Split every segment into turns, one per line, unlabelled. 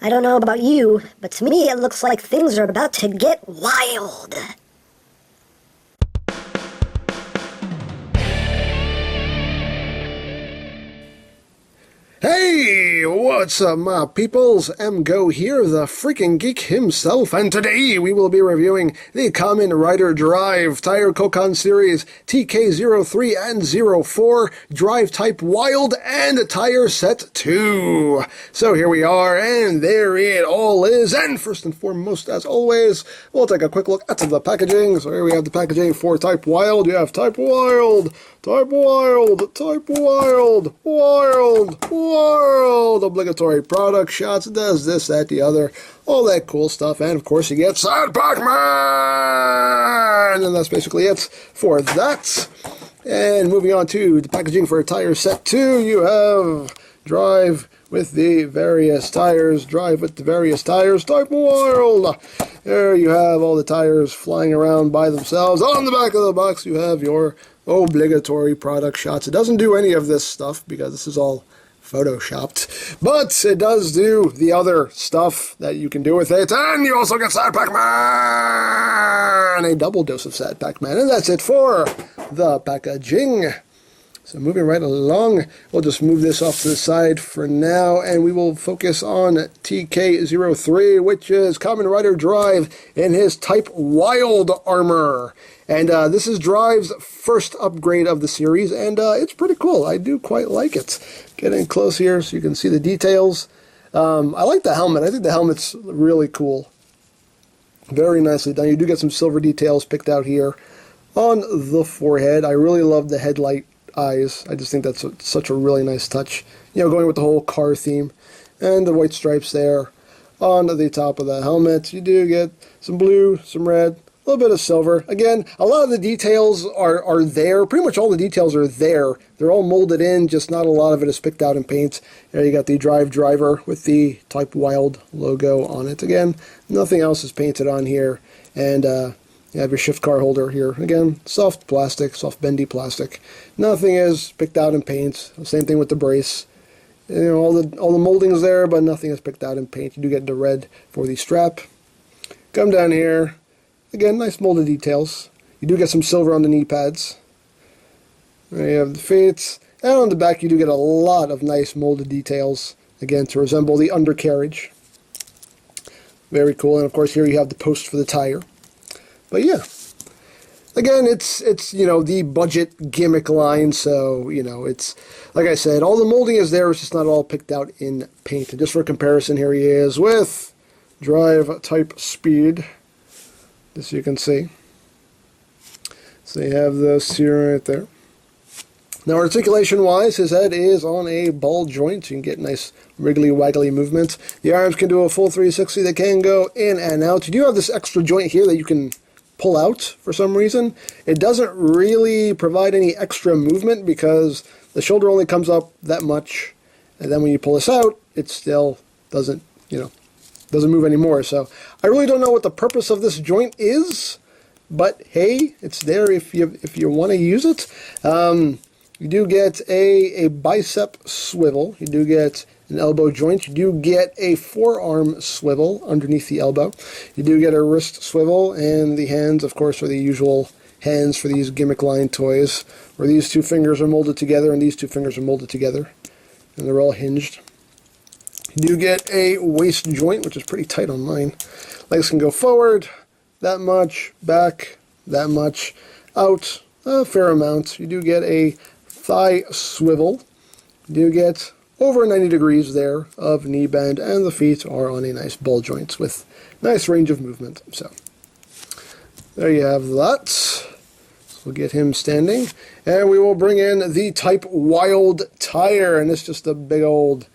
I don't know about you, but to me it looks like things are about to get wild.
Hey, what's up, my peoples? EmGo here, the freaking geek himself, and today we will be reviewing the Kamen Rider Drive Tire Koukan Series TK03 and 04 Drive Type Wild and Tire Set 2. So here we are, and there it all is, and first and foremost, as always, we'll take a quick look at the packaging. So here we have the packaging for Type Wild. You have Type Wild, Type Wild, Type Wild, Wild, Wild, obligatory product shots, does this, that, the other, all that cool stuff, and of course you get Sad Pac-Man, and that's basically it for that. And moving on to the packaging for Tire Set 2, you have Drive with the various tires, Drive with the various tires, Type Wild. There you have all the tires flying around by themselves. On the back of the box you have your obligatory product shots. It doesn't do any of this stuff because this is all photoshopped, but it does do the other stuff that you can do with it, and you also get Sad Pac-Man, a double dose of Sad Pac-Man, and that's it for the packaging. So moving right along, we'll just move this off to the side for now, and we will focus on TK03, which is Kamen Rider Drive in his Type Wild armor. And this is Drive's first upgrade of the series, and it's pretty cool. I do quite like it. Getting close here so you can see the details. I like the helmet. I think the helmet's really cool. Very nicely done. You do get some silver details picked out here on the forehead. I really love the headlight eyes. I just think that's such a really nice touch. You know, going with the whole car theme. And the white stripes there on the top of the helmet. You do get some blue, some red, a little bit of silver. Again, a lot of the details are there. Pretty much all the details are there. They're all molded in, just not a lot of it is picked out in paint. There you got the Drive driver with the Type Wild logo on it. Again, nothing else is painted on here. And you have your shift car holder here. Again, soft plastic, soft bendy plastic. Nothing is picked out in paint. Same thing with the brace. You know, all the molding is there, but nothing is picked out in paint. You do get the red for the strap. Come down here. Again, nice molded details. You do get some silver on the knee pads. There you have the feet. And on the back you do get a lot of nice molded details, again, to resemble the undercarriage. Very cool. And of course here you have the post for the tire. But yeah, again, it's you know, the budget gimmick line, so, you know, it's, like I said, all the molding is there, it's just not all picked out in paint. And just for comparison, here he is with Drive Type Speed, as you can see. So you have this here right there. Now, articulation-wise, his head is on a ball joint. You can get nice wiggly-waggly movement. The arms can do a full 360. They can go in and out. You do have this extra joint here that you can pull out for some reason. It doesn't really provide any extra movement because the shoulder only comes up that much, and then when you pull this out, it still doesn't, you know, doesn't move anymore. So I really don't know what the purpose of this joint is, but hey, it's there if you want to use it. You do get a bicep swivel. You do get an elbow joint. You do get a forearm swivel underneath the elbow. You do get a wrist swivel, and the hands, of course, are the usual hands for these gimmick line toys, where these two fingers are molded together and these two fingers are molded together, and they're all hinged. You do get a waist joint, which is pretty tight on mine. Legs can go forward, that much, back, that much, out, a fair amount. You do get a thigh swivel. You do get over 90 degrees there of knee bend, and the feet are on a nice ball joint with nice range of movement. So there you have that. So we'll get him standing, and we will bring in the Type Wild tire, and it's just a big old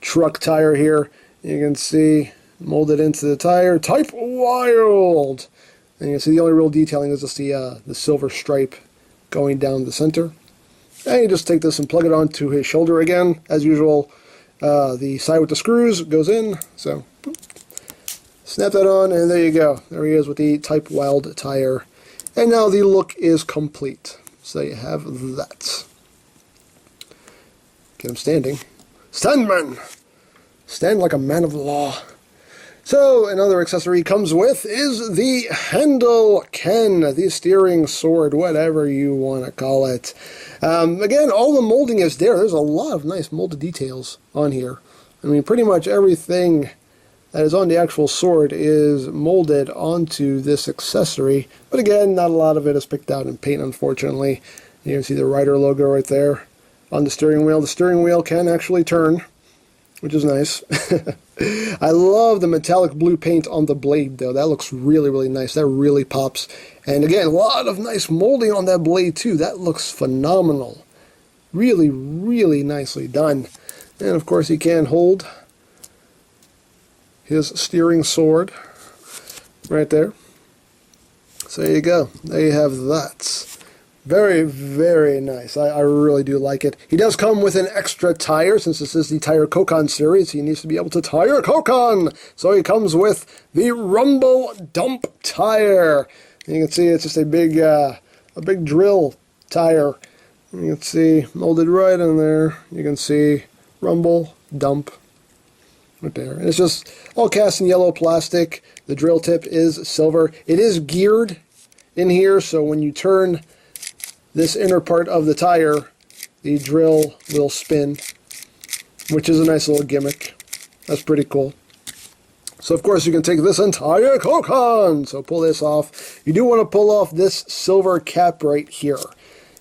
truck tire here. You can see molded into the tire, Type Wild, and you can see the only real detailing is just the silver stripe going down the center. And you just take this and plug it onto his shoulder again. As usual, the side with the screws goes in. So, boop. Snap that on, and there you go. There he is with the Type Wild tire. And now the look is complete. So you have that. Get him standing. Stand, man! Stand like a man of the law. So another accessory he comes with is the handle Ken, the steering sword, whatever you want to call it. Again, all the molding is there. There's a lot of nice molded details on here. I mean, pretty much everything that is on the actual sword is molded onto this accessory. But again, not a lot of it is picked out in paint, unfortunately. You can see the Rider logo right there on the steering wheel. The steering wheel can actually turn, which is nice. I love the metallic blue paint on the blade, though. That looks really, really nice. That really pops. And again, a lot of nice molding on that blade, too. That looks phenomenal. Really, really nicely done. And, of course, he can hold his steering sword right there. So there you go. There you have that. Very, very nice. I really do like it. He does come with an extra tire, since this is the Tire Koukan series. He needs to be able to tire Koukan. So he comes with the Rumble Dump tire. And you can see it's just a big drill tire. And you can see molded right in there. You can see Rumble Dump right there. And it's just all cast in yellow plastic. The drill tip is silver. It is geared in here, so when you turn this inner part of the tire, the drill will spin, which is a nice little gimmick. That's pretty cool. So of course you can take this entire Koukan. So pull this off. You do want to pull off this silver cap right here.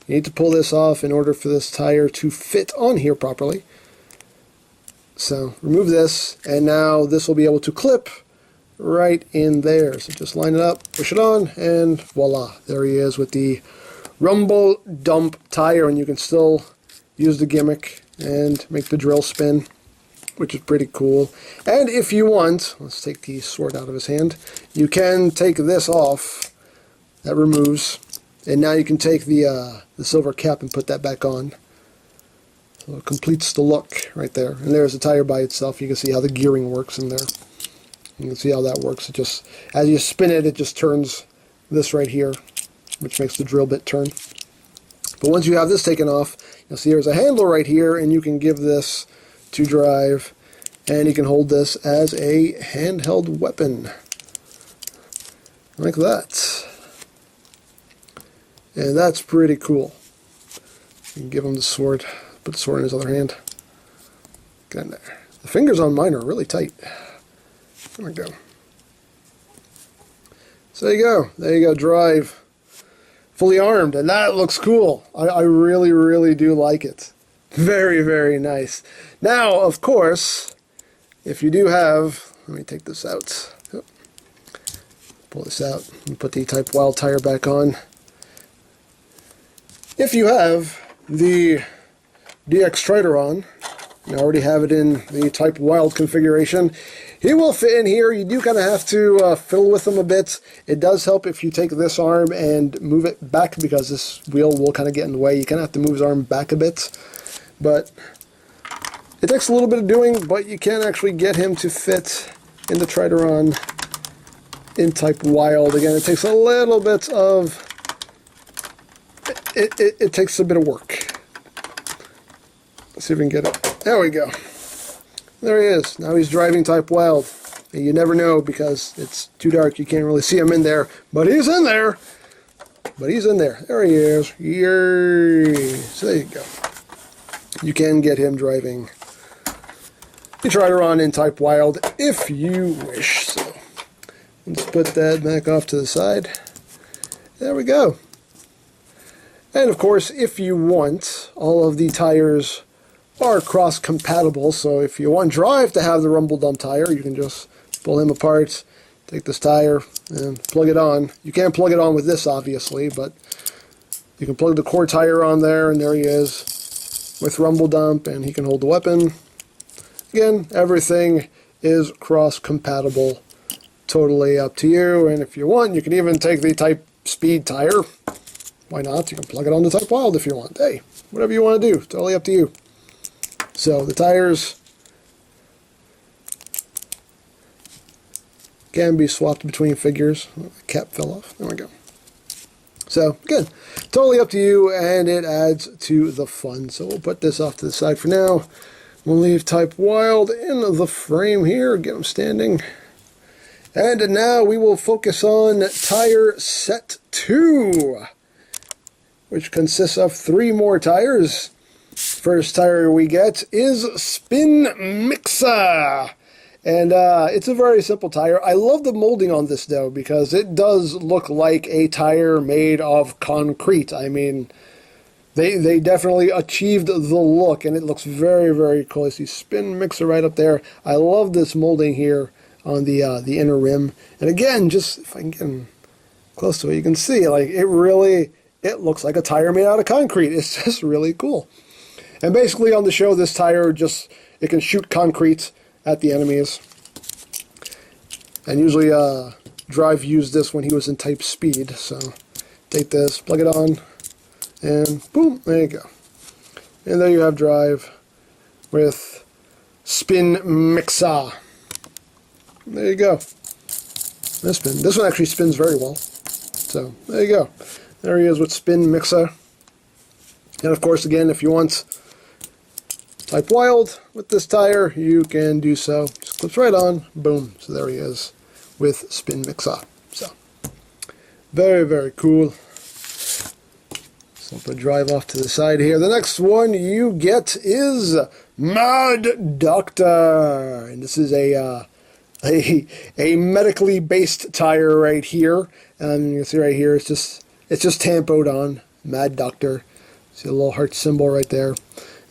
You need to pull this off in order for this tire to fit on here properly. So remove this, and now this will be able to clip right in there. So just line it up, push it on, and voila. There he is with the Rumble Dump tire, and you can still use the gimmick and make the drill spin, which is pretty cool. And if you want, let's take the sword out of his hand, you can take this off. That removes, and now you can take the silver cap and put that back on. So it completes the look right there. And there's the tire by itself. You can see how the gearing works in there. You can see how that works. It just, as you spin it, it just turns this right here, which makes the drill bit turn. But once you have this taken off, you'll see there's a handle right here, and you can give this to drive, and you can hold this as a handheld weapon, like that. And that's pretty cool. You can give him the sword, put the sword in his other hand. Get in there. The fingers on mine are really tight. There we go. So there you go. There you go. Drive. Fully armed, and that looks cool. I really, really do like it. Very, very nice. Now, of course, if you do have, let me take this out. Pull this out and put the Type Wild tire back on. If you have the DX Strider on, you already have it in the Type Wild configuration, he will fit in here. You do kind of have to fiddle with him a bit. It does help if you take this arm and move it back, because this wheel will kind of get in the way. You kind of have to move his arm back a bit. But it takes a little bit of doing, but you can actually get him to fit in the Trideron in Type Wild. Again, it takes a little bit of... It takes a bit of work. Let's see if we can get it. There we go. There he is. Now he's driving Type Wild. And you never know, because it's too dark. You can't really see him in there. But he's in there. But he's in there. There he is. Yay. So there you go. You can get him driving the Trideron in Type Wild if you wish. So let's put that back off to the side. There we go. And of course, if you want, all of the tires are cross-compatible, so if you want Drive to have the Rumble Dump tire, you can just pull him apart, take this tire, and plug it on. You can't plug it on with this, obviously, but you can plug the core tire on there, and there he is with Rumble Dump, and he can hold the weapon. Again, everything is cross-compatible. Totally up to you, and if you want, you can even take the Type Speed tire. Why not? You can plug it on the Type Wild if you want. Hey, whatever you want to do. Totally up to you. So the tires can be swapped between figures. The cap fell off. There we go. So again, totally up to you, and it adds to the fun. So we'll put this off to the side for now. We'll leave Type Wild in the frame here. Get him standing. And now we will focus on tire set 2, which consists of 3 more tires. First tire we get is Spin Mixer. And it's a very simple tire. I love the molding on this, though, because it does look like a tire made of concrete. I mean, they definitely achieved the look, and it looks very, very cool. You see Spin Mixer right up there. I love this molding here on the inner rim. And again, just if I can get close to it, you can see, like, it looks like a tire made out of concrete. It's just really cool. And basically on the show, this tire it can shoot concrete at the enemies. And usually Drive used this when he was in type speed. So take this, plug it on, and boom, there you go. And there you have Drive with Spin Mixer. There you go. This one actually spins very well. So there you go. There he is with Spin Mixer. And of course, again, if you want Type Wild with this tire, you can do so. Just clips right on, boom. So there he is with Spin Mixer. So very, very cool. So put Drive off to the side here. The next one you get is Mad Doctor, and this is a medically based tire right here. And you can see right here, it's just tampoed on Mad Doctor. See a little heart symbol right there.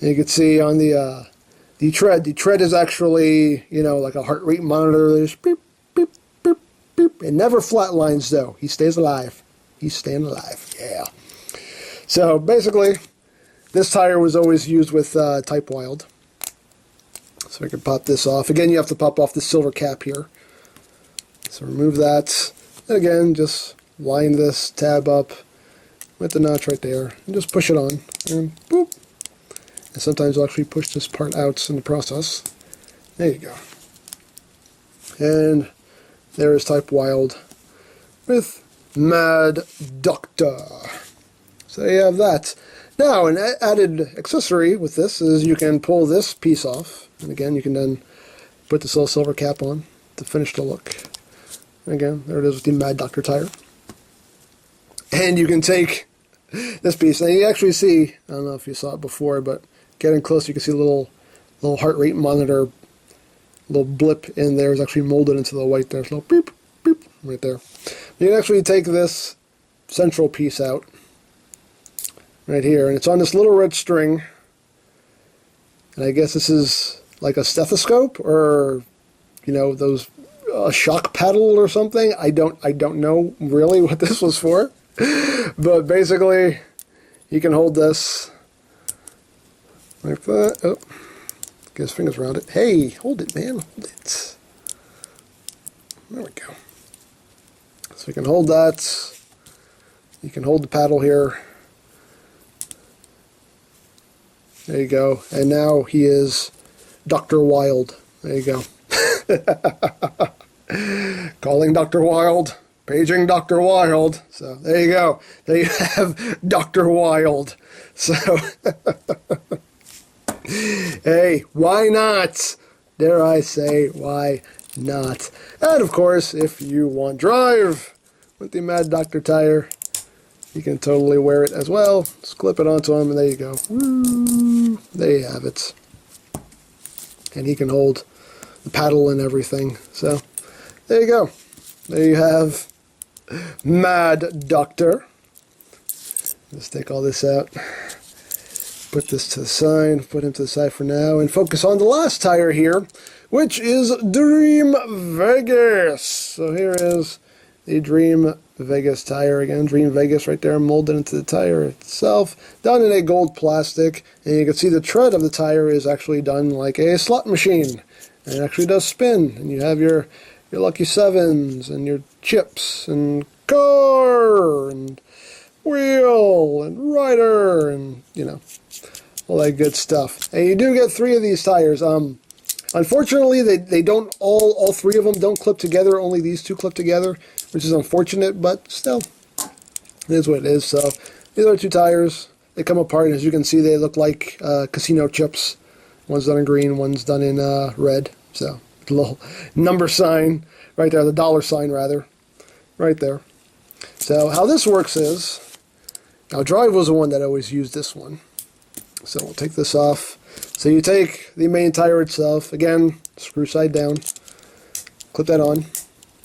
And you can see on the tread. The tread is actually, like a heart rate monitor. There's beep, beep, beep, beep. It never flatlines, though. He stays alive. He's staying alive. Yeah. So basically, this tire was always used with Type Wild. So I can pop this off. Again, you have to pop off the silver cap here. So remove that. And again, just line this tab up with the notch right there. And just push it on. And boop. And sometimes I'll actually push this part out in the process. There you go. And there is Type Wild with Mad Doctor. So you have that. Now, an added accessory with this is you can pull this piece off. And again, you can then put this little silver cap on to finish the look. And again, there it is with the Mad Doctor tire. And you can take this piece. And you actually see, I don't know if you saw it before, but getting close, you can see a little heart rate monitor, little blip in there is actually molded into the white there. It's a little beep, beep, right there. You can actually take this central piece out right here, and it's on this little red string. And I guess this is like a stethoscope, or those a shock paddle or something. I don't know really what this was for, but basically you can hold this like that. Oh, get his fingers around it. Hey, hold it, man, hold it. There we go. So you can hold that. You can hold the paddle here. There you go. And now he is Dr. Wild. There you go. Calling Dr. Wild. Paging Dr. Wild. So there you go. There you have Dr. Wild. So, hey, why not? Dare I say, why not? And of course, if you want Drive with the Mad Doctor tire, you can totally wear it as well. Just clip it onto him, and there you go. Woo! There you have it. And he can hold the paddle and everything. So, there you go. There you have Mad Doctor. Let's take all this out. Put this to the side. Put him to the side for now. And focus on the last tire here, which is Dream Vegas. So here is the Dream Vegas tire again. Dream Vegas right there molded into the tire itself, done in a gold plastic, and you can see the tread of the tire is actually done like a slot machine, and it actually does spin. And you have your lucky sevens and your chips and car and wheel and rider and all that good stuff. And you do get 3 of these tires. Unfortunately, they don't all 3 of them don't clip together. Only these 2 clip together, which is unfortunate, but still, it is what it is. So these are 2 tires. They come apart, and as you can see, they look like casino chips. One's done in green, one's done in red. So little number sign right there, the dollar sign rather, right there. So how this works is, now Drive was the one that always used this one. So we'll take this off. So you take the main tire itself, again, screw side down, clip that on,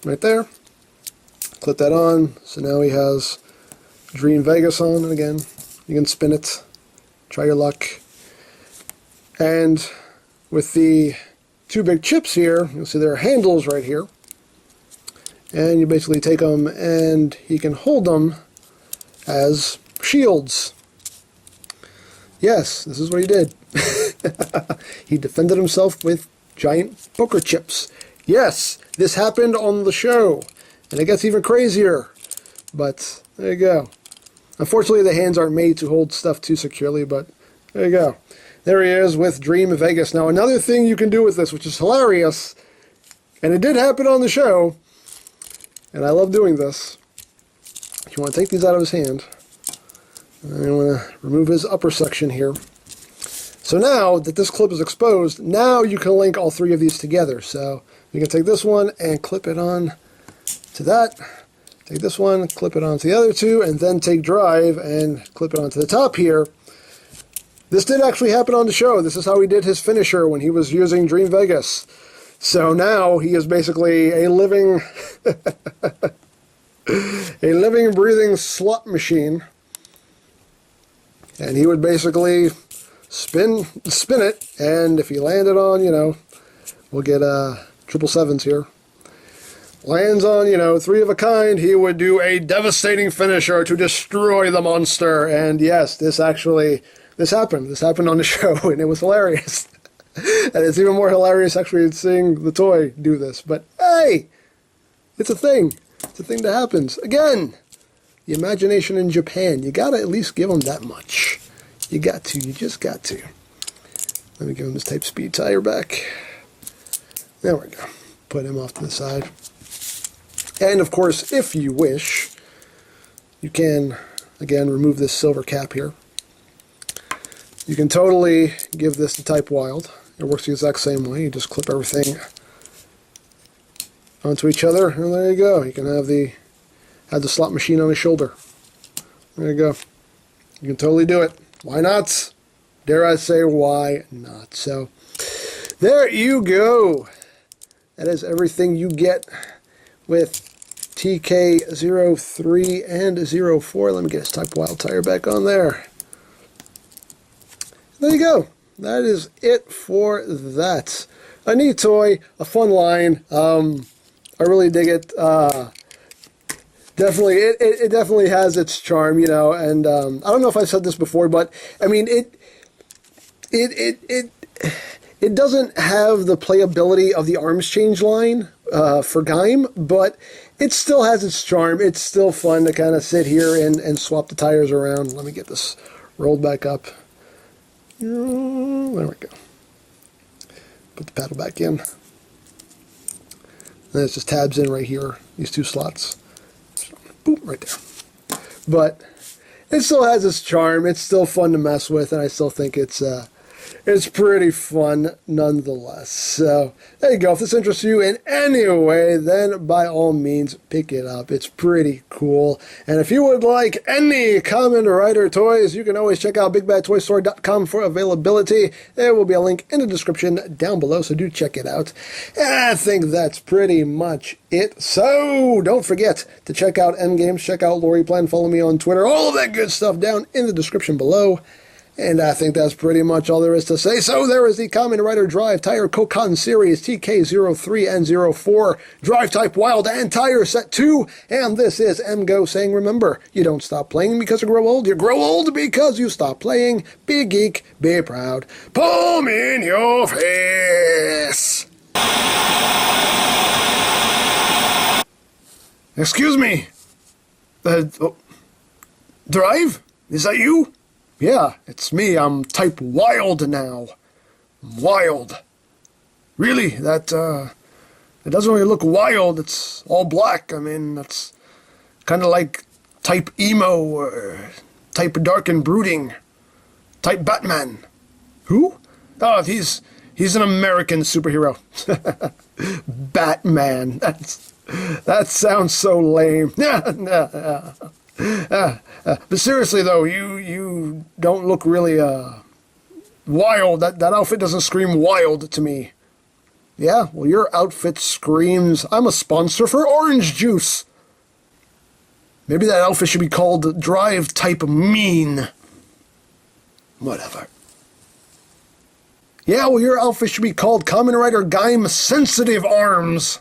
right there, clip that on. So now he has Dream Vegas on, and again, you can spin it, try your luck. And with the two big chips here, you'll see there are handles right here. And you basically take them and he can hold them as shields. Yes, this is what he did. He defended himself with giant poker chips. Yes, this happened on the show. And it gets even crazier. But there you go. Unfortunately, the hands aren't made to hold stuff too securely, but there you go. There he is with Dream Vegas. Now, another thing you can do with this, which is hilarious, and it did happen on the show, and I love doing this. You want to take these out of his hand. I want to remove his upper section here. So now that this clip is exposed, now you can link all three of these together. So you can take this one and clip it on to that. Take this one, clip it onto the other two, and then take Drive and clip it onto the top here. This did actually happen on the show. This is how he did his finisher when he was using Dream Vegas. So now he is basically a living, breathing slot machine. And he would basically spin it, and if he landed on, we'll get 777s here. Lands on, three of a kind, he would do a devastating finisher to destroy the monster. And yes, this happened. This happened on the show, and it was hilarious. And it's even more hilarious actually seeing the toy do this. But hey, it's a thing. It's a thing that happens. Again, the imagination in Japan. You gotta at least give them that much. You got to. You just got to. Let me give him his Type Speed tire back. There we go. Put him off to the side. And of course, if you wish, you can, again, remove this silver cap here. You can totally give this the Type Wild. It works the exact same way. You just clip everything onto each other, and there you go. You can have the slot machine on his shoulder. There you go. You can totally do it. Why not? Dare I say, why not? So, there you go. That is everything you get with TK03 and 04. Let me get his Type Wild tire back on there. There you go. That is it for that. A neat toy, a fun line. I really dig it. Definitely, it definitely has its charm, and I don't know if I've said this before, but I mean it doesn't have the playability of the arms change line for Kamen, but it still has its charm. It's still fun to kind of sit here and swap the tires around. Let me get this rolled back up. There we go. Put the paddle back in. And it's just tabs in right here, these two slots. So, boom, right there. But it still has its charm. It's still fun to mess with, and I still think it's pretty fun nonetheless. So there you go. If this interests you in any way, then by all means pick it up. It's pretty cool. And if you would like any Kamen Rider toys, you can always check out BigBadToyStore.com for availability. There will be a link in the description down below, so do check it out. And I think that's pretty much it. So don't forget to check out EmGo's, check out Lori Plan, follow me on Twitter, all of that good stuff down in the description below. And I think that's pretty much all there is to say. So there is the Kamen Rider Drive Tire Koukan Series TK03 and 04 Drive Type Wild and Tire Set 2. And this is EmGo saying, remember, you don't stop playing because you grow old. You grow old because you stop playing. Be geek, be proud. Palm in your face. Excuse me. Drive? Is that you? Yeah, it's me. I'm Type Wild now. I'm wild. Really? It doesn't really look wild. It's all black. I mean, that's kind of like Type Emo or Type Dark and Brooding. Type Batman. Who? Oh, he's He's an American superhero. Batman. That sounds so lame. But seriously though, you don't look really wild. That outfit doesn't scream wild to me. Yeah, well, your outfit screams, I'm a sponsor for orange juice. Maybe that outfit should be called Drive Type Mean. Whatever. Yeah, well, your outfit should be called Kamen Rider Gaim Sensitive Arms.